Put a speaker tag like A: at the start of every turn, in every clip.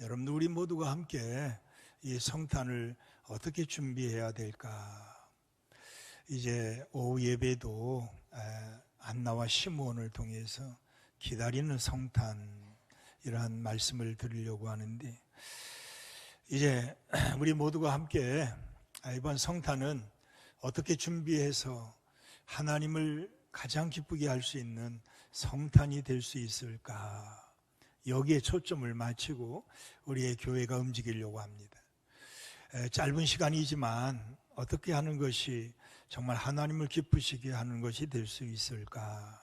A: 여러분들 우리 모두가 함께 이 성탄을 어떻게 준비해야 될까? 이제 오후 예배도 안나와 시므온을 통해서 기다리는 성탄이라는 말씀을 드리려고 하는데, 이제 우리 모두가 함께 이번 성탄은 어떻게 준비해서 하나님을 가장 기쁘게 할 수 있는 성탄이 될 수 있을까? 여기에 초점을 맞추고 우리의 교회가 움직이려고 합니다. 짧은 시간이지만 어떻게 하는 것이 정말 하나님을 기쁘시게 하는 것이 될 수 있을까?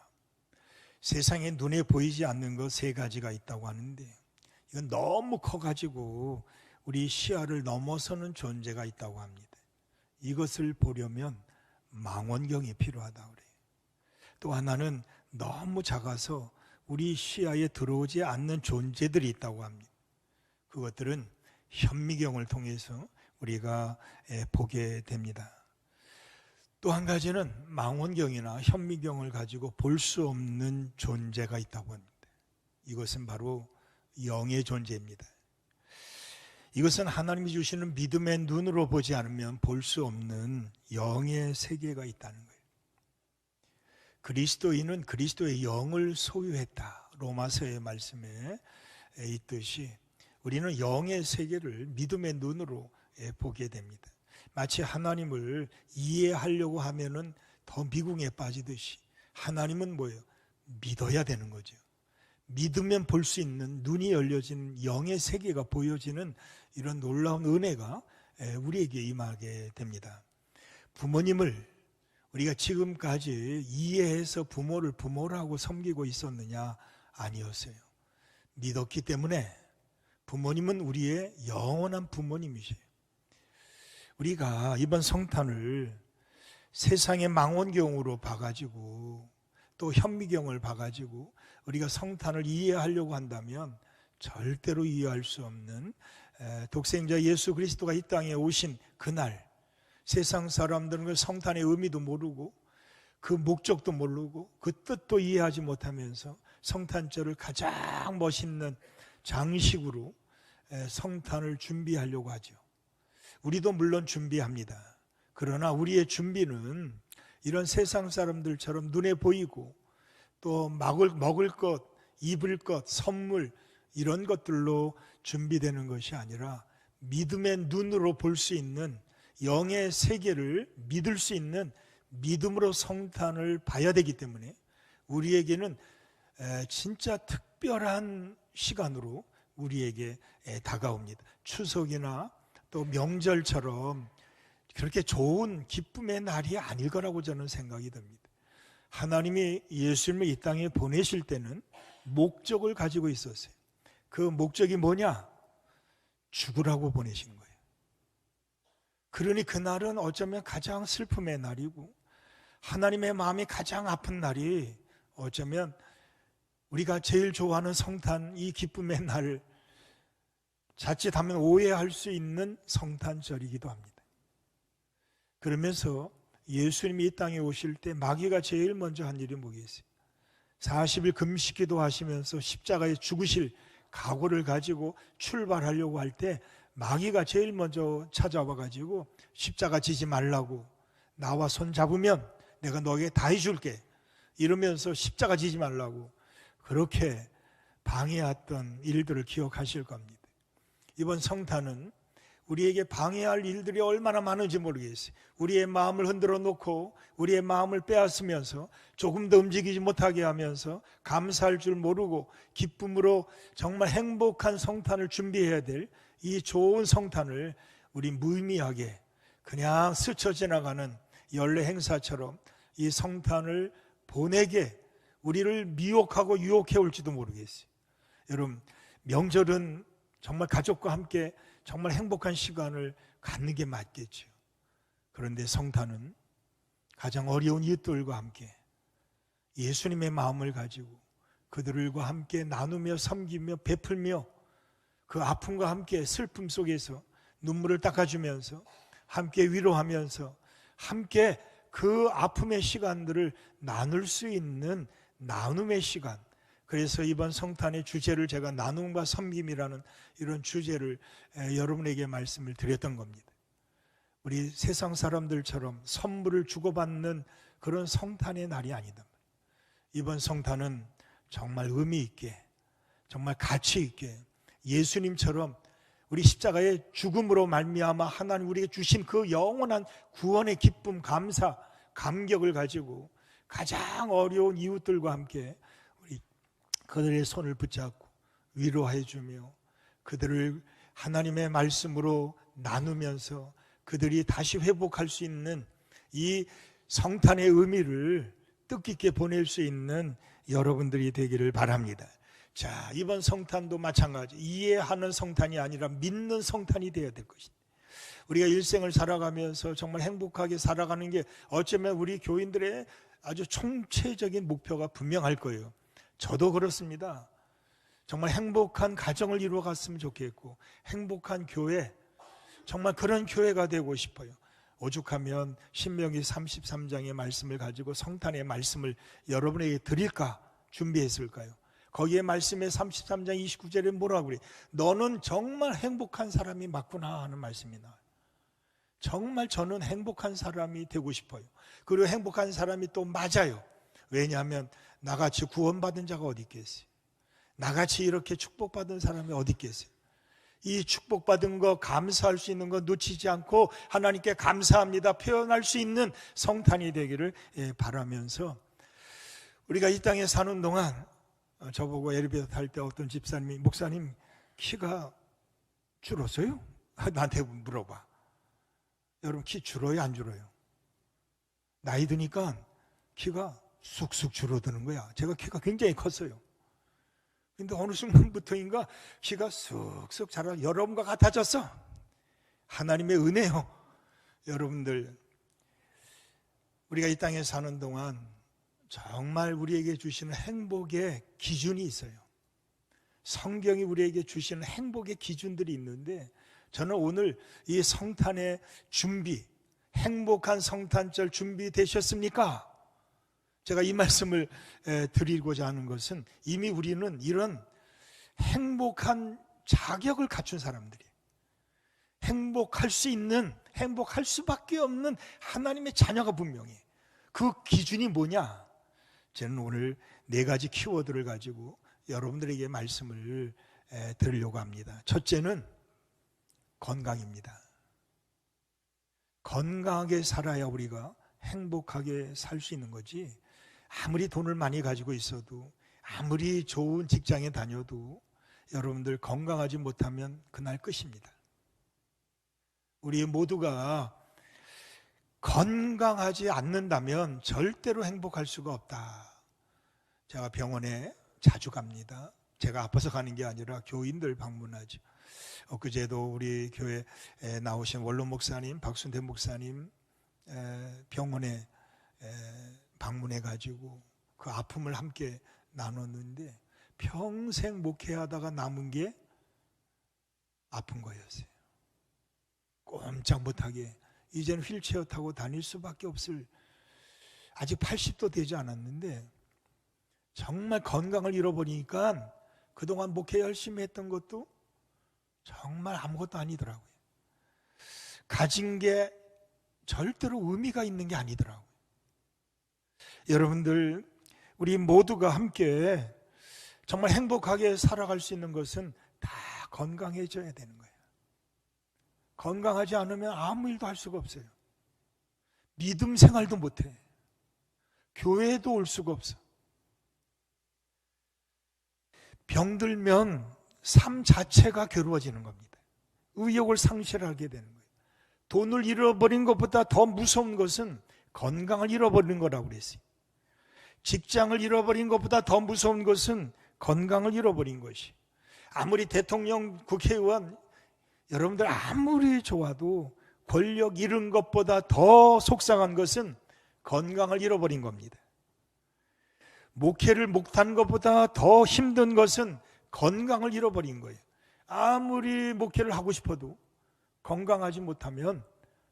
A: 세상에 눈에 보이지 않는 것 세 가지가 있다고 하는데, 이건 너무 커가지고 우리 시야를 넘어서는 존재가 있다고 합니다. 이것을 보려면 망원경이 필요하다고 그래요. 또 하나는 너무 작아서 우리 시야에 들어오지 않는 존재들이 있다고 합니다. 그것들은 현미경을 통해서 우리가 보게 됩니다. 또 한 가지는 망원경이나 현미경을 가지고 볼 수 없는 존재가 있다고 합니다. 이것은 바로 영의 존재입니다. 이것은 하나님이 주시는 믿음의 눈으로 보지 않으면 볼 수 없는 영의 세계가 있다는 거예요. 그리스도인은 그리스도의 영을 소유했다. 로마서의 말씀에 있듯이 우리는 영의 세계를 믿음의 눈으로 보게 됩니다. 마치 하나님을 이해하려고 하면은 더 미궁에 빠지듯이 하나님은 뭐예요? 믿어야 되는 거죠. 믿으면 볼 수 있는 눈이 열려진 영의 세계가 보여지는 이런 놀라운 은혜가 우리에게 임하게 됩니다. 부모님을 우리가 지금까지 이해해서 부모를 부모라고 섬기고 있었느냐? 아니었어요. 믿었기 때문에 부모님은 우리의 영원한 부모님이세요. 우리가 이번 성탄을 세상의 망원경으로 봐가지고 또 현미경을 봐가지고 우리가 성탄을 이해하려고 한다면 절대로 이해할 수 없는, 독생자 예수 그리스도가 이 땅에 오신 그날 세상 사람들은 그 성탄의 의미도 모르고 그 목적도 모르고 그 뜻도 이해하지 못하면서 성탄절을 가장 멋있는 장식으로 성탄을 준비하려고 하죠. 우리도 물론 준비합니다. 그러나 우리의 준비는 이런 세상 사람들처럼 눈에 보이고 또 먹을 것, 입을 것, 선물 이런 것들로 준비되는 것이 아니라 믿음의 눈으로 볼 수 있는 영의 세계를 믿을 수 있는 믿음으로 성탄을 봐야 되기 때문에 우리에게는 진짜 특별한 시간으로 우리에게 다가옵니다. 추석이나 또 명절처럼 그렇게 좋은 기쁨의 날이 아닐 거라고 저는 생각이 듭니다. 하나님이 예수님을 이 땅에 보내실 때는 목적을 가지고 있었어요. 그 목적이 뭐냐? 죽으라고 보내신 거예요. 그러니 그날은 어쩌면 가장 슬픔의 날이고 하나님의 마음이 가장 아픈 날이 어쩌면 우리가 제일 좋아하는 성탄, 이 기쁨의 날, 자칫하면 오해할 수 있는 성탄절이기도 합니다. 그러면서 예수님이 이 땅에 오실 때 마귀가 제일 먼저 한 일이 뭐겠어요? 40일 금식기도 하시면서 십자가에 죽으실 각오를 가지고 출발하려고 할 때 마귀가 제일 먼저 찾아와 가지고 십자가 지지 말라고, 나와 손 잡으면 내가 너에게 다 해줄게 이러면서 십자가 지지 말라고 그렇게 방해했던 일들을 기억하실 겁니다. 이번 성탄은 우리에게 방해할 일들이 얼마나 많은지 모르겠어요. 우리의 마음을 흔들어 놓고 우리의 마음을 빼앗으면서 조금 더 움직이지 못하게 하면서 감사할 줄 모르고 기쁨으로 정말 행복한 성탄을 준비해야 될 이 좋은 성탄을 우리 무의미하게 그냥 스쳐 지나가는 연례 행사처럼 이 성탄을 보내게 우리를 미혹하고 유혹해 올지도 모르겠어요. 여러분, 명절은 정말 가족과 함께 정말 행복한 시간을 갖는 게 맞겠죠. 그런데 성탄은 가장 어려운 이웃들과 함께 예수님의 마음을 가지고 그들과 함께 나누며 섬기며 베풀며 그 아픔과 함께 슬픔 속에서 눈물을 닦아주면서 함께 위로하면서 함께 그 아픔의 시간들을 나눌 수 있는 나눔의 시간, 그래서 이번 성탄의 주제를 제가 나눔과 섬김이라는 이런 주제를 여러분에게 말씀을 드렸던 겁니다. 우리 세상 사람들처럼 선물을 주고받는 그런 성탄의 날이 아니다. 이번 성탄은 정말 의미 있게, 정말 가치 있게 예수님처럼 우리 십자가의 죽음으로 말미암아 하나님 우리에게 주신 그 영원한 구원의 기쁨, 감사, 감격을 가지고 가장 어려운 이웃들과 함께 우리 그들의 손을 붙잡고 위로해 주며 그들을 하나님의 말씀으로 나누면서 그들이 다시 회복할 수 있는 이 성탄의 의미를 뜻깊게 보낼 수 있는 여러분들이 되기를 바랍니다. 자, 이번 성탄도 마찬가지. 이해하는 성탄이 아니라 믿는 성탄이 되어야 될 것입니다. 우리가 일생을 살아가면서 정말 행복하게 살아가는 게 어쩌면 우리 교인들의 아주 총체적인 목표가 분명할 거예요. 저도 그렇습니다. 정말 행복한 가정을 이루어갔으면 좋겠고 행복한 교회, 정말 그런 교회가 되고 싶어요. 오죽하면 신명기 33장의 말씀을 가지고 성탄의 말씀을 여러분에게 드릴까 준비했을까요? 거기에 말씀에 33장 29절에 뭐라고 그래? 너는 정말 행복한 사람이 맞구나 하는 말씀이 나와요. 정말 저는 행복한 사람이 되고 싶어요. 그리고 행복한 사람이 또 맞아요. 왜냐하면 나같이 구원받은 자가 어디 있겠어요? 나같이 이렇게 축복받은 사람이 어디 있겠어요? 이 축복받은 거, 감사할 수 있는 거 놓치지 않고 하나님께 감사합니다 표현할 수 있는 성탄이 되기를 바라면서, 우리가 이 땅에 사는 동안 저보고 엘리베이터 탈 때 어떤 집사님이 목사님 키가 줄었어요? 나한테 물어봐. 여러분 키 줄어요 안 줄어요? 나이 드니까 키가 쑥쑥 줄어드는 거야. 제가 키가 굉장히 컸어요. 근데 어느 순간부터인가 키가 쑥쑥 자라 여러분과 같아졌어. 하나님의 은혜요. 여러분들, 우리가 이 땅에 사는 동안 정말 우리에게 주시는 행복의 기준이 있어요. 성경이 우리에게 주시는 행복의 기준들이 있는데, 저는 오늘 이 성탄의 준비, 행복한 성탄절 준비되셨습니까? 제가 이 말씀을 드리고자 하는 것은 이미 우리는 이런 행복한 자격을 갖춘 사람들이에요. 행복할 수 있는, 행복할 수밖에 없는 하나님의 자녀가 분명히. 그 기준이 뭐냐? 저는 오늘 4가지 키워드를 가지고 여러분들에게 말씀을 드리려고 합니다. 첫째는 건강입니다. 건강하게 살아야 우리가 행복하게 살 수 있는 거지, 아무리 돈을 많이 가지고 있어도, 아무리 좋은 직장에 다녀도 여러분들 건강하지 못하면 그날 끝입니다. 우리 모두가 건강하지 않는다면 절대로 행복할 수가 없다. 제가 병원에 자주 갑니다. 제가 아파서 가는 게 아니라 교인들 방문하죠. 엊그제도 우리 교회에 나오신 원로 목사님, 박순대 목사님 병원에 방문해가지고 그 아픔을 함께 나눴는데, 평생 목회하다가 남은 게 아픈 거였어요. 꼼짝 못하게 이제는 휠체어 타고 다닐 수밖에 없을, 아직 80도 되지 않았는데 정말 건강을 잃어버리니까 그동안 목회 열심히 했던 것도 정말 아무것도 아니더라고요. 가진 게 절대로 의미가 있는 게 아니더라고요. 여러분들, 우리 모두가 함께 정말 행복하게 살아갈 수 있는 것은 다 건강해져야 되는 거예요. 건강하지 않으면 아무 일도 할 수가 없어요. 믿음 생활도 못해. 교회에도 올 수가 없어. 병들면 삶 자체가 괴로워지는 겁니다. 의욕을 상실하게 되는 거예요. 돈을 잃어버린 것보다 더 무서운 것은 건강을 잃어버리는 거라고 그랬어요. 직장을 잃어버린 것보다 더 무서운 것은 건강을 잃어버린 것이. 아무리 대통령, 국회의원, 여러분들 아무리 좋아도 권력 잃은 것보다 더 속상한 것은 건강을 잃어버린 겁니다. 목회를 못한 것보다 더 힘든 것은 건강을 잃어버린 거예요. 아무리 목회를 하고 싶어도 건강하지 못하면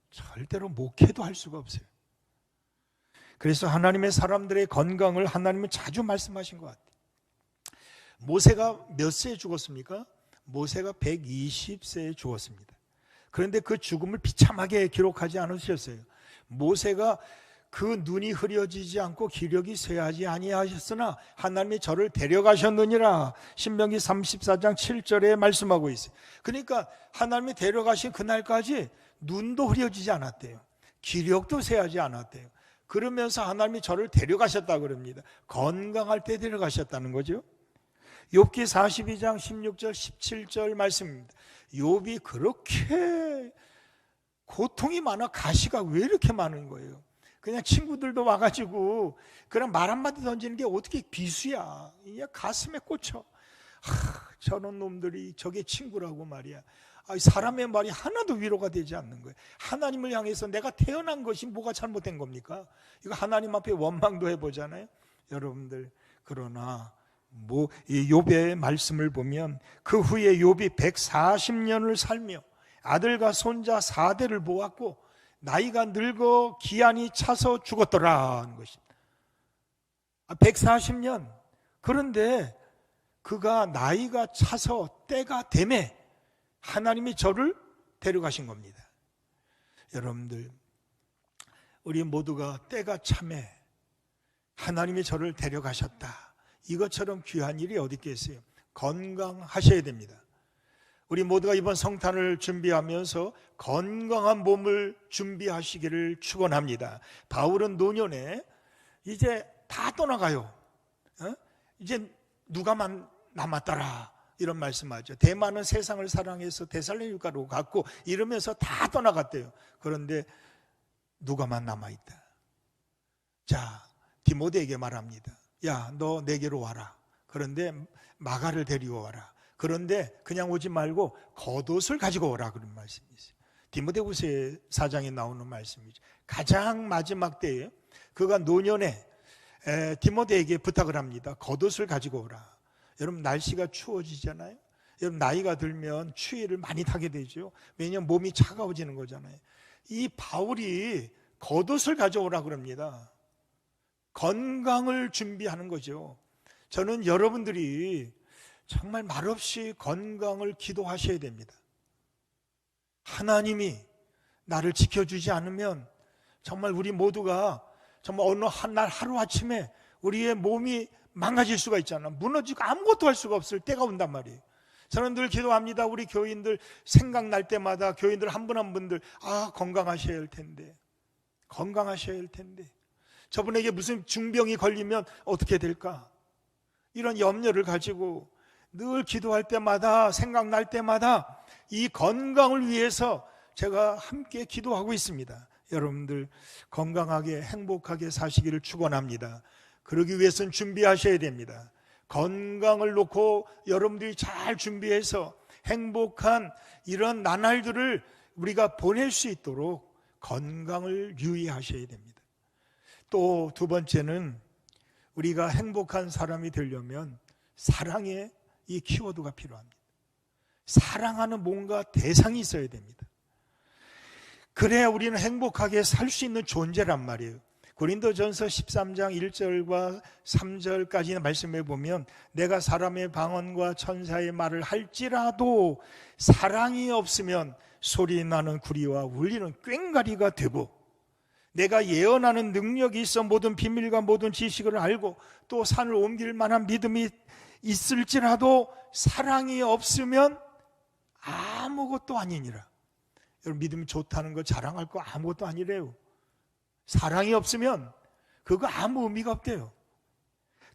A: 절대로 목회도 할 수가 없어요. 그래서 하나님의 사람들의 건강을 하나님은 자주 말씀하신 것 같아요. 모세가 몇 세에 죽었습니까? 모세가 120세에 죽었습니다. 그런데 그 죽음을 비참하게 기록하지 않으셨어요. 모세가 그 눈이 흐려지지 않고 기력이 쇠하지 아니하셨으나 하나님이 저를 데려가셨느니라. 신명기 34장 7절에 말씀하고 있어요. 그러니까 하나님이 데려가신 그날까지 눈도 흐려지지 않았대요. 기력도 쇠하지 않았대요. 그러면서 하나님이 저를 데려가셨다 그럽니다. 건강할 때 데려가셨다는 거죠. 욥기 42장 16절 17절 말씀입니다. 욥이 그렇게 고통이 많아 가시가 왜 이렇게 많은 거예요? 그냥 친구들도 와가지고 그냥 말 한마디 던지는 게 어떻게 비수야. 그냥 가슴에 꽂혀. 저런 놈들이 저게 친구라고 말이야. 사람의 말이 하나도 위로가 되지 않는 거예요. 하나님을 향해서 내가 태어난 것이 뭐가 잘못된 겁니까? 이거 하나님 앞에 원망도 해보잖아요. 여러분들, 그러나 이 욥의 말씀을 보면 그 후에 욥이 140년을 살며 아들과 손자 4대를 보았고 나이가 늙어 기한이 차서 죽었더라 하는 것입니다. 140년. 그런데 그가 나이가 차서 때가 되매 하나님이 저를 데려가신 겁니다. 여러분들, 우리 모두가 때가 참에 하나님이 저를 데려가셨다. 이것처럼 귀한 일이 어디 있겠어요? 건강하셔야 됩니다. 우리 모두가 이번 성탄을 준비하면서 건강한 몸을 준비하시기를 축원합니다. 바울은 노년에 이제 다 떠나가요. 이제 누가만 남았더라 이런 말씀하죠. 대만은 세상을 사랑해서 데살로니가로 갔고 이러면서 다 떠나갔대요. 그런데 누가만 남아있다. 자, 디모데에게 말합니다. 야, 너 내게로 와라. 그런데 마가를 데리고 와라. 그런데 그냥 오지 말고 겉옷을 가지고 오라 그런 말씀이 있어요. 디모데후서 4장에 나오는 말씀이죠. 가장 마지막 때에 그가 노년에 디모데에게 부탁을 합니다. 겉옷을 가지고 오라. 여러분, 날씨가 추워지잖아요. 여러분, 나이가 들면 추위를 많이 타게 되죠. 왜냐하면 몸이 차가워지는 거잖아요. 이 바울이 겉옷을 가져오라 그럽니다. 건강을 준비하는 거죠. 저는 여러분들이 정말 말없이 건강을 기도하셔야 됩니다. 하나님이 나를 지켜주지 않으면 정말 우리 모두가 정말 어느 날 하루아침에 우리의 몸이 망가질 수가 있잖아. 무너지고 아무것도 할 수가 없을 때가 온단 말이에요. 저는 늘 기도합니다. 우리 교인들 생각날 때마다 교인들 한 분 한 분들 건강하셔야 할 텐데, 건강하셔야 할 텐데, 저분에게 무슨 중병이 걸리면 어떻게 될까? 이런 염려를 가지고 늘 기도할 때마다 생각날 때마다 이 건강을 위해서 제가 함께 기도하고 있습니다. 여러분들 건강하게 행복하게 사시기를 축원합니다. 그러기 위해서는 준비하셔야 됩니다. 건강을 놓고 여러분들이 잘 준비해서 행복한 이런 나날들을 우리가 보낼 수 있도록 건강을 유의하셔야 됩니다. 또 두 번째는 우리가 행복한 사람이 되려면 사랑의 이 키워드가 필요합니다. 사랑하는 뭔가 대상이 있어야 됩니다. 그래야 우리는 행복하게 살 수 있는 존재란 말이에요. 고린도전서 13장 1절과 3절까지의 말씀에 보면 내가 사람의 방언과 천사의 말을 할지라도 사랑이 없으면 소리나는 구리와 울리는 꽹과리가 되고 내가 예언하는 능력이 있어 모든 비밀과 모든 지식을 알고 또 산을 옮길 만한 믿음이 있을지라도 사랑이 없으면 아무것도 아니니라. 여러분, 믿음이 좋다는 거 자랑할 거 아무것도 아니래요. 사랑이 없으면 그거 아무 의미가 없대요.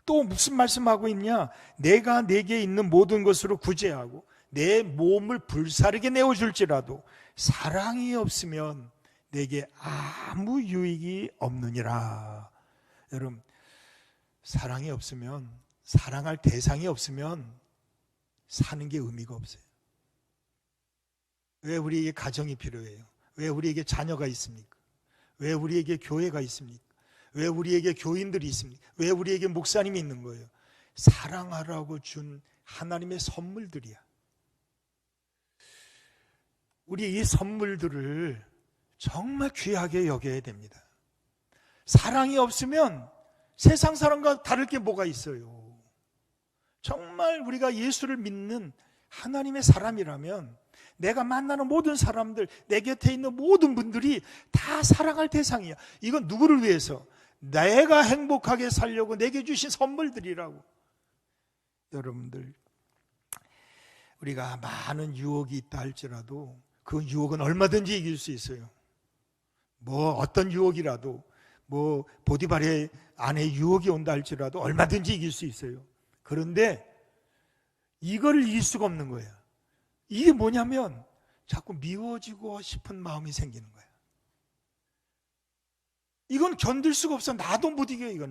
A: 또 무슨 말씀하고 있냐? 내가 내게 있는 모든 것으로 구제하고 내 몸을 불사르게 내어줄지라도 사랑이 없으면 내게 아무 유익이 없느니라. 여러분, 사랑이 없으면, 사랑할 대상이 없으면 사는 게 의미가 없어요. 왜 우리에게 가정이 필요해요? 왜 우리에게 자녀가 있습니까? 왜 우리에게 교회가 있습니까? 왜 우리에게 교인들이 있습니까? 왜 우리에게 목사님이 있는 거예요? 사랑하라고 준 하나님의 선물들이야. 우리 이 선물들을 정말 귀하게 여겨야 됩니다. 사랑이 없으면 세상 사람과 다를 게 뭐가 있어요? 정말 우리가 예수를 믿는 하나님의 사람이라면 내가 만나는 모든 사람들, 내 곁에 있는 모든 분들이 다 사랑할 대상이야. 이건 누구를 위해서? 내가 행복하게 살려고 내게 주신 선물들이라고. 여러분들, 우리가 많은 유혹이 있다 할지라도 그 유혹은 얼마든지 이길 수 있어요. 뭐 어떤 유혹이라도, 뭐 보디발의 안에 유혹이 온다 할지라도 얼마든지 이길 수 있어요. 그런데 이걸 이길 수가 없는 거예요. 이게 뭐냐면 자꾸 미워지고 싶은 마음이 생기는 거예요. 이건 견딜 수가 없어. 나도 못 이겨요.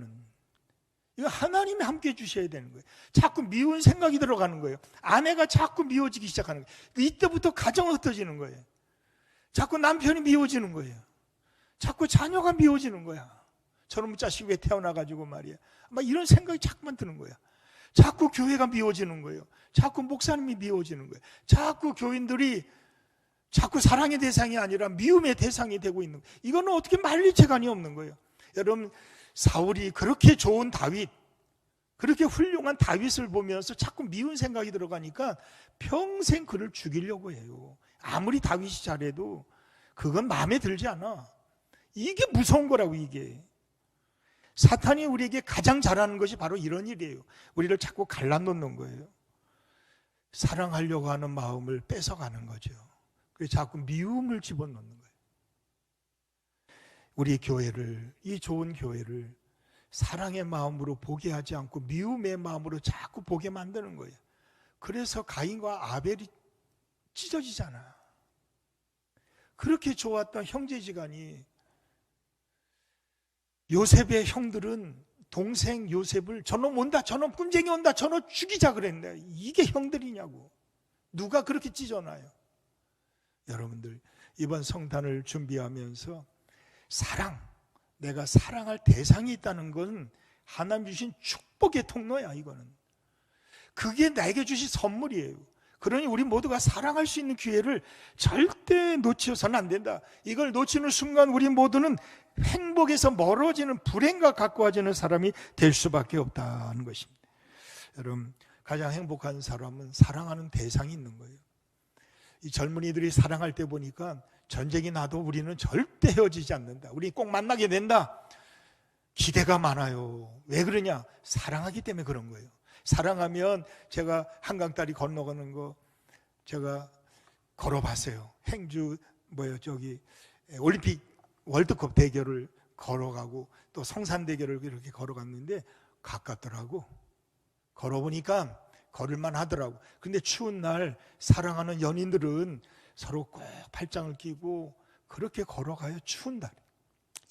A: 이거 하나님이 함께 주셔야 되는 거예요. 자꾸 미운 생각이 들어가는 거예요. 아내가 자꾸 미워지기 시작하는 거예요. 이때부터 가정은 흩어지는 거예요. 자꾸 남편이 미워지는 거예요. 자꾸 자녀가 미워지는 거야. 저놈 자식 왜 태어나가지고 말이야. 막 이런 생각이 자꾸만 드는 거야. 자꾸 교회가 미워지는 거예요. 자꾸 목사님이 미워지는 거예요. 자꾸 교인들이 자꾸 사랑의 대상이 아니라 미움의 대상이 되고 있는 거예요. 이거는 어떻게 말릴 재간이 없는 거예요. 여러분, 사울이 그렇게 좋은 다윗, 그렇게 훌륭한 다윗을 보면서 자꾸 미운 생각이 들어가니까 평생 그를 죽이려고 해요. 아무리 다윗이 잘해도 그건 마음에 들지 않아. 이게 무서운 거라고. 이게 사탄이 우리에게 가장 잘하는 것이 바로 이런 일이에요. 우리를 자꾸 갈라놓는 거예요. 사랑하려고 하는 마음을 뺏어가는 거죠. 그래서 자꾸 미움을 집어넣는 거예요. 우리 교회를, 이 좋은 교회를 사랑의 마음으로 보게 하지 않고 미움의 마음으로 자꾸 보게 만드는 거예요. 그래서 가인과 아벨이 찢어지잖아. 그렇게 좋았던 형제지간이, 요셉의 형들은 동생 요셉을 저놈 온다, 저놈 꾼쟁이 온다, 저놈 죽이자 그랬는데 이게 형들이냐고. 누가 그렇게 찢어놔요? 여러분들, 이번 성탄을 준비하면서 사랑, 내가 사랑할 대상이 있다는 건 하나님 주신 축복의 통로야. 이거는 그게 나에게 주신 선물이에요. 그러니 우리 모두가 사랑할 수 있는 기회를 절대 놓쳐서는 안 된다. 이걸 놓치는 순간 우리 모두는 행복에서 멀어지는 불행과 가까워지는 사람이 될 수밖에 없다는 것입니다. 여러분, 가장 행복한 사람은 사랑하는 대상이 있는 거예요. 이 젊은이들이 사랑할 때 보니까 전쟁이 나도 우리는 절대 헤어지지 않는다. 우리 꼭 만나게 된다. 기대가 많아요. 왜 그러냐? 사랑하기 때문에 그런 거예요. 사랑하면, 제가 한강다리 건너가는 거 제가 걸어봤어요. 행주 올림픽 월드컵 대결을 걸어가고 또 성산대교를 이렇게 걸어갔는데 가깝더라고. 걸어보니까 걸을만 하더라고. 근데 추운 날 사랑하는 연인들은 서로 꼭 팔짱을 끼고 그렇게 걸어가요. 추운 날.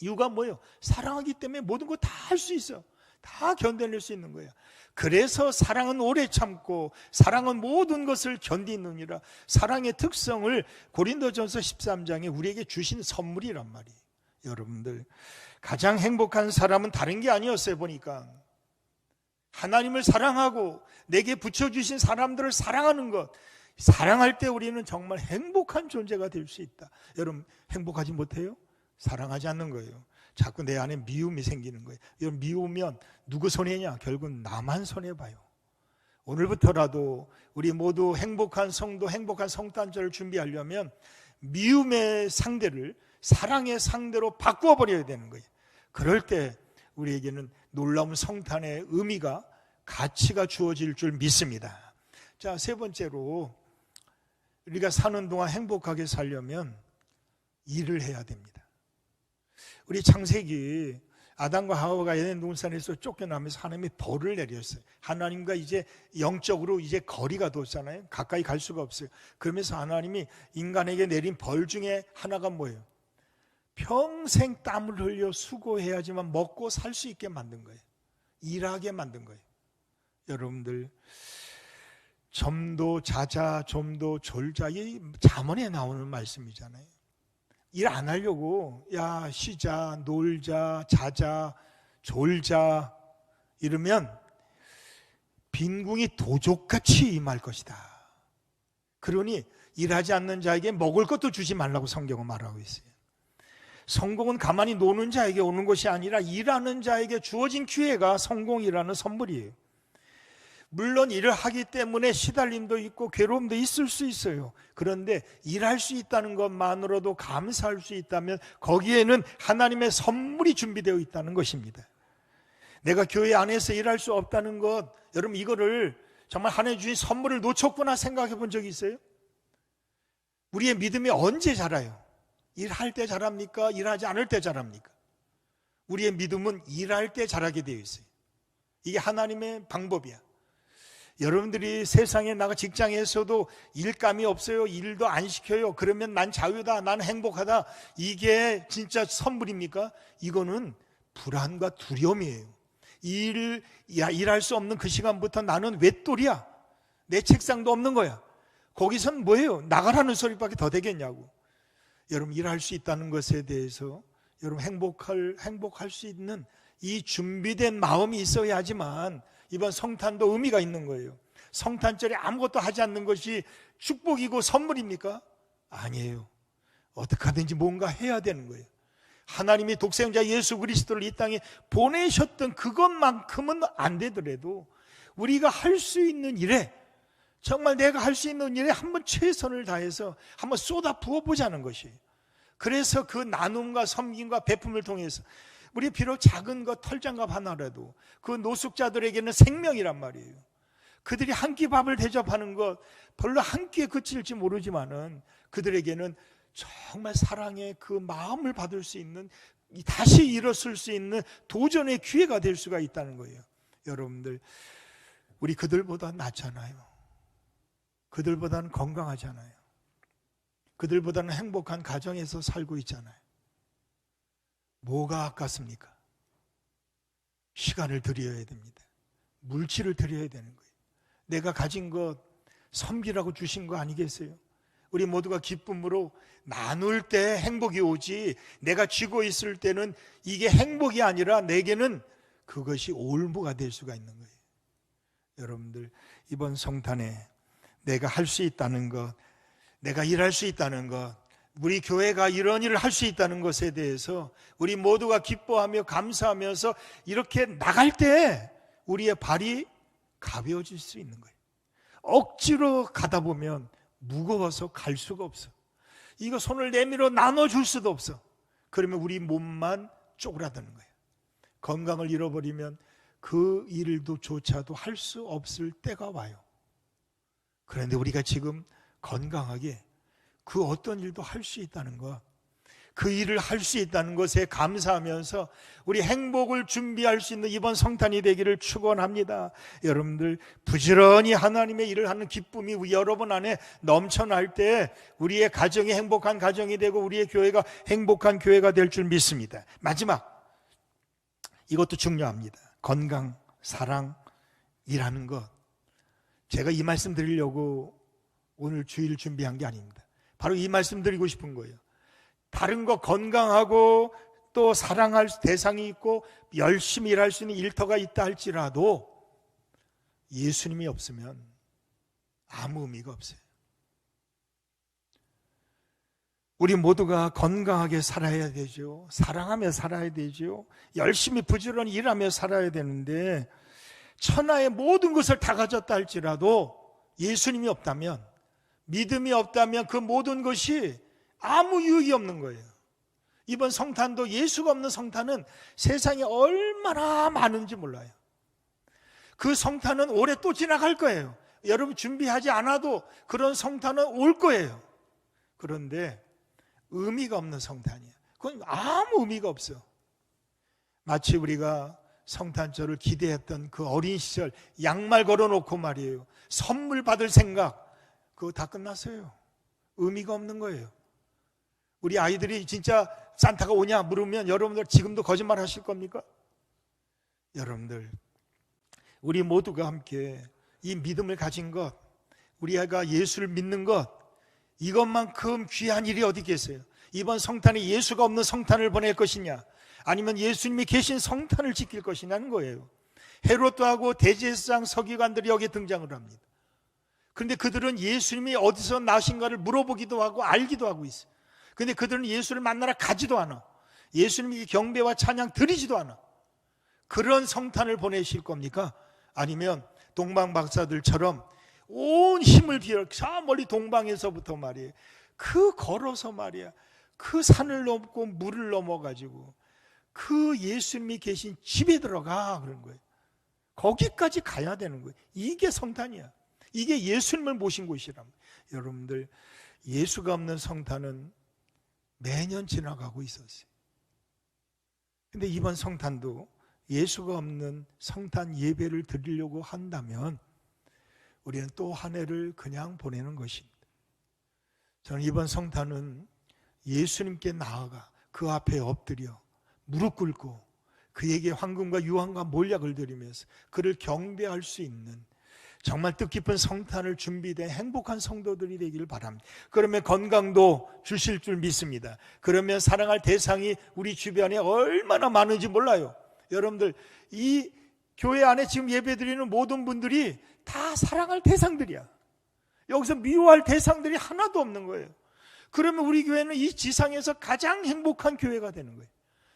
A: 이유가 뭐예요? 사랑하기 때문에 모든 거 다 할 수 있어. 다 견뎌낼 수 있는 거야. 그래서 사랑은 오래 참고 사랑은 모든 것을 견디느니라. 사랑의 특성을 고린도전서 13장에 우리에게 주신 선물이란 말이에요. 여러분들, 가장 행복한 사람은 다른 게 아니었어요. 보니까 하나님을 사랑하고 내게 붙여주신 사람들을 사랑하는 것, 사랑할 때 우리는 정말 행복한 존재가 될 수 있다. 여러분, 행복하지 못해요? 사랑하지 않는 거예요. 자꾸 내 안에 미움이 생기는 거예요. 여러분, 미우면 누구 손해냐? 결국은 나만 손해봐요. 오늘부터라도 우리 모두 행복한 성도, 행복한 성탄절을 준비하려면 미움의 상대를 사랑의 상대로 바꾸어 버려야 되는 거예요. 그럴 때 우리에게는 놀라운 성탄의 의미가, 가치가 주어질 줄 믿습니다. 자, 세 번째로, 우리가 사는 동안 행복하게 살려면 일을 해야 됩니다. 우리 창세기, 아담과 하와가 에덴 동산에서 쫓겨나면서 하나님이 벌을 내렸어요. 하나님과 이제 영적으로 이제 거리가 뒀잖아요. 가까이 갈 수가 없어요. 그러면서 하나님이 인간에게 내린 벌 중에 하나가 뭐예요? 평생 땀을 흘려 수고해야지만 먹고 살 수 있게 만든 거예요. 일하게 만든 거예요. 여러분들, 점도 자자, 좀도 졸자, 이 잠언에 나오는 말씀이잖아요. 일 안 하려고, 야, 쉬자, 놀자, 자자, 졸자 이러면 빈궁이 도적같이 임할 것이다. 그러니 일하지 않는 자에게 먹을 것도 주지 말라고 성경은 말하고 있어요. 성공은 가만히 노는 자에게 오는 것이 아니라 일하는 자에게 주어진 기회가 성공이라는 선물이에요. 물론 일을 하기 때문에 시달림도 있고 괴로움도 있을 수 있어요. 그런데 일할 수 있다는 것만으로도 감사할 수 있다면 거기에는 하나님의 선물이 준비되어 있다는 것입니다. 내가 교회 안에서 일할 수 없다는 것, 여러분 이거를 정말 하나님 주신 선물을 놓쳤구나 생각해 본 적이 있어요? 우리의 믿음이 언제 자라요? 일할 때 자랍니까? 일하지 않을 때 자랍니까? 우리의 믿음은 일할 때 자라게 되어 있어요. 이게 하나님의 방법이야. 여러분들이 세상에 나가 직장에서도 일감이 없어요. 일도 안 시켜요. 그러면 난 자유다. 난 행복하다. 이게 진짜 선물입니까? 이거는 불안과 두려움이에요. 일할 수 없는 그 시간부터 나는 외톨이야. 내 책상도 없는 거야. 거기선 뭐예요? 나가라는 소리밖에 더 되겠냐고. 여러분 일할 수 있다는 것에 대해서 여러분 행복할 수 있는 이 준비된 마음이 있어야지만 이번 성탄도 의미가 있는 거예요. 성탄절에 아무것도 하지 않는 것이 축복이고 선물입니까? 아니에요. 어떻게 하든지 뭔가 해야 되는 거예요. 하나님이 독생자 예수 그리스도를 이 땅에 보내셨던 그것만큼은 안 되더라도 우리가 할 수 있는 일에, 정말 내가 할 수 있는 일에 한번 최선을 다해서 한번 쏟아 부어보자는 것이에요. 그래서 그 나눔과 섬김과 베품을 통해서 우리 비록 작은 것 털장갑 하나라도 그 노숙자들에게는 생명이란 말이에요. 그들이 한 끼 밥을 대접하는 것 별로 한 끼에 그칠지 모르지만은 그들에게는 정말 사랑의 그 마음을 받을 수 있는, 다시 일어설 수 있는 도전의 기회가 될 수가 있다는 거예요. 여러분들, 우리 그들보다 낫잖아요. 그들보다는 건강하잖아요. 그들보다는 행복한 가정에서 살고 있잖아요. 뭐가 아깝습니까? 시간을 드려야 됩니다. 물질을 드려야 되는 거예요. 내가 가진 것 섬기라고 주신 거 아니겠어요? 우리 모두가 기쁨으로 나눌 때 행복이 오지, 내가 쥐고 있을 때는 이게 행복이 아니라 내게는 그것이 올무가 될 수가 있는 거예요. 여러분들, 이번 성탄에 내가 할 수 있다는 것, 내가 일할 수 있다는 것, 우리 교회가 이런 일을 할 수 있다는 것에 대해서 우리 모두가 기뻐하며 감사하면서 이렇게 나갈 때 우리의 발이 가벼워질 수 있는 거예요. 억지로 가다 보면 무거워서 갈 수가 없어. 이거 손을 내밀어 나눠줄 수도 없어. 그러면 우리 몸만 쪼그라드는 거예요. 건강을 잃어버리면 그 일도 조차도 할 수 없을 때가 와요. 그런데 우리가 지금 건강하게 그 어떤 일도 할 수 있다는 것, 그 일을 할 수 있다는 것에 감사하면서 우리 행복을 준비할 수 있는 이번 성탄이 되기를 축원합니다. 여러분들, 부지런히 하나님의 일을 하는 기쁨이 여러분 안에 넘쳐날 때 우리의 가정이 행복한 가정이 되고 우리의 교회가 행복한 교회가 될 줄 믿습니다. 마지막, 이것도 중요합니다. 건강, 사랑, 일하는 것. 제가 이 말씀 드리려고 오늘 주일 준비한 게 아닙니다. 바로 이 말씀 드리고 싶은 거예요. 다른 거 건강하고 또 사랑할 대상이 있고 열심히 일할 수 있는 일터가 있다 할지라도 예수님이 없으면 아무 의미가 없어요. 우리 모두가 건강하게 살아야 되죠. 사랑하며 살아야 되죠. 열심히 부지런히 일하며 살아야 되는데 천하의 모든 것을 다 가졌다 할지라도 예수님이 없다면, 믿음이 없다면 그 모든 것이 아무 유익이 없는 거예요. 이번 성탄도 예수가 없는 성탄은 세상에 얼마나 많은지 몰라요. 그 성탄은 올해 또 지나갈 거예요. 여러분 준비하지 않아도 그런 성탄은 올 거예요. 그런데 의미가 없는 성탄이에요. 그건 아무 의미가 없어. 마치 우리가 성탄절을 기대했던 그 어린 시절 양말 걸어놓고 말이에요, 선물 받을 생각, 그거 다 끝났어요. 의미가 없는 거예요. 우리 아이들이 진짜 산타가 오냐 물으면 여러분들 지금도 거짓말 하실 겁니까? 여러분들, 우리 모두가 함께 이 믿음을 가진 것, 우리 아이가 예수를 믿는 것, 이것만큼 귀한 일이 어디 계세요? 이번 성탄에 예수가 없는 성탄을 보낼 것이냐, 아니면 예수님이 계신 성탄을 지킬 것이냐는 거예요. 헤롯도 하고 대제사장 서기관들이 여기에 등장을 합니다. 그런데 그들은 예수님이 어디서 나신가를 물어보기도 하고 알기도 하고 있어요. 그런데 그들은 예수를 만나러 가지도 않아. 예수님이 경배와 찬양 드리지도 않아. 그런 성탄을 보내실 겁니까? 아니면 동방 박사들처럼 온 힘을 빌어 저 멀리 동방에서부터 말이에요. 그 걸어서 말이야. 그 산을 넘고 물을 넘어가지고 그 예수님이 계신 집에 들어가 그런 거예요. 거기까지 가야 되는 거예요. 이게 성탄이야. 이게 예수님을 모신 곳이랍니다. 여러분들, 예수가 없는 성탄은 매년 지나가고 있었어요. 근데 이번 성탄도 예수가 없는 성탄 예배를 드리려고 한다면 우리는 또 한 해를 그냥 보내는 것입니다. 저는 이번 성탄은 예수님께 나아가 그 앞에 엎드려 무릎 꿇고 그에게 황금과 유황과 몰약을 드리면서 그를 경배할 수 있는 정말 뜻깊은 성탄을 준비된 행복한 성도들이 되기를 바랍니다. 그러면 건강도 주실 줄 믿습니다. 그러면 사랑할 대상이 우리 주변에 얼마나 많은지 몰라요. 여러분들, 이 교회 안에 지금 예배드리는 모든 분들이 다 사랑할 대상들이야. 여기서 미워할 대상들이 하나도 없는 거예요. 그러면 우리 교회는 이 지상에서 가장 행복한 교회가 되는 거예요.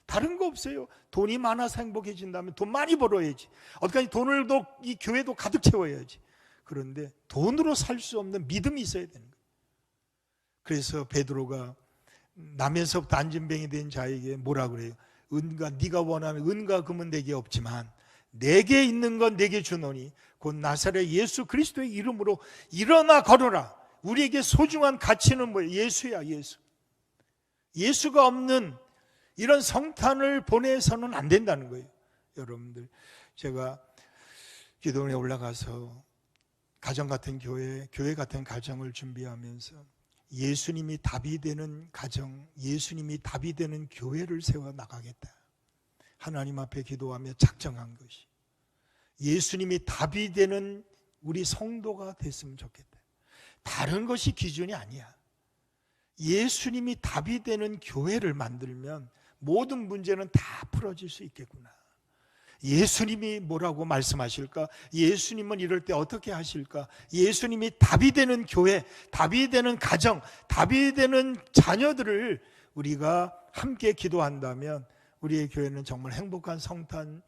A: 다른 거 없어요. 돈이 많아서 행복해진다면 돈 많이 벌어야지. 어떻게 돈을 이 교회도 가득 채워야지. 그런데 돈으로 살 수 없는 믿음이 있어야 되는 거예요. 그래서 베드로가 나면서부터 안진뱅이 된 자에게 뭐라 그래요? 네가 원하는 은과 금은 내게 없지만 내게 있는 건 내게 주노니 곧 나사렛 예수 그리스도의 이름으로 일어나 걸어라. 우리에게 소중한 가치는 뭐예요? 예수야, 예수. 예수가 없는 이런 성탄을 보내서는 안 된다는 거예요. 여러분들, 제가 기도원에 올라가서 가정 같은 교회 같은 가정을 준비하면서 예수님이 답이 되는 가정, 예수님이 답이 되는 교회를 세워 나가겠다. 하나님 앞에 기도하며 작정한 것이 예수님이 답이 되는 우리 성도가 됐으면 좋겠다. 다른 것이 기준이 아니야. 예수님이 답이 되는 교회를 만들면 모든 문제는 다 풀어질 수 있겠구나. 예수님이 뭐라고 말씀하실까? 예수님은 이럴 때 어떻게 하실까? 예수님이 답이 되는 교회, 답이 되는 가정, 답이 되는 자녀들을 우리가 함께 기도한다면 우리의 교회는 정말 행복한 성탄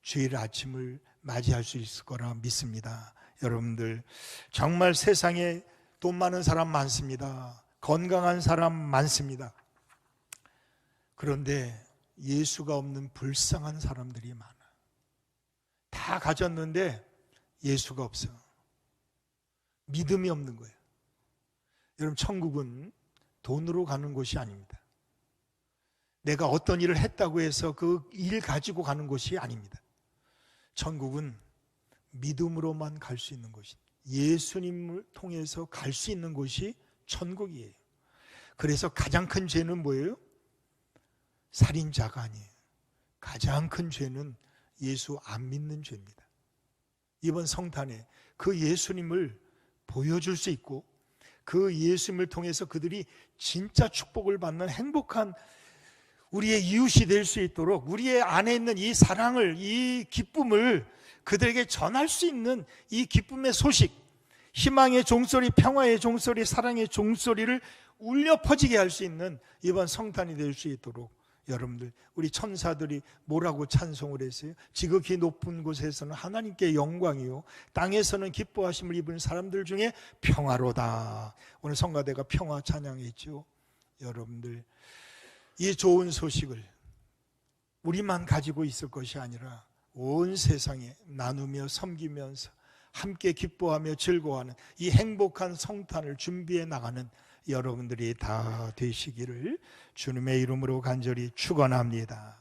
A: 주일 아침을 맞이할 수 있을 거라 믿습니다. 여러분들, 정말 세상에 돈 많은 사람 많습니다. 건강한 사람 많습니다. 그런데 예수가 없는 불쌍한 사람들이 많아. 다 가졌는데 예수가 없어. 믿음이 없는 거예요. 여러분, 천국은 돈으로 가는 곳이 아닙니다. 내가 어떤 일을 했다고 해서 그 일 가지고 가는 곳이 아닙니다. 천국은 믿음으로만 갈 수 있는 곳이, 예수님을 통해서 갈 수 있는 곳이 천국이에요. 그래서 가장 큰 죄는 뭐예요? 살인자가 아니에요. 가장 큰 죄는 예수 안 믿는 죄입니다. 이번 성탄에 그 예수님을 보여줄 수 있고 그 예수님을 통해서 그들이 진짜 축복을 받는 행복한 우리의 이웃이 될 수 있도록 우리의 안에 있는 이 사랑을, 이 기쁨을 그들에게 전할 수 있는 이 기쁨의 소식, 희망의 종소리, 평화의 종소리, 사랑의 종소리를 울려 퍼지게 할 수 있는 이번 성탄이 될 수 있도록 여러분들, 우리 천사들이 뭐라고 찬송을 했어요? 지극히 높은 곳에서는 하나님께 영광이요 땅에서는 기뻐하심을 입은 사람들 중에 평화로다. 오늘 성가대가 평화 찬양했죠. 여러분들, 이 좋은 소식을 우리만 가지고 있을 것이 아니라 온 세상에 나누며 섬기면서 함께 기뻐하며 즐거워하는 이 행복한 성탄을 준비해 나가는 여러분들이 다 되시기를 주님의 이름으로 간절히 축원합니다.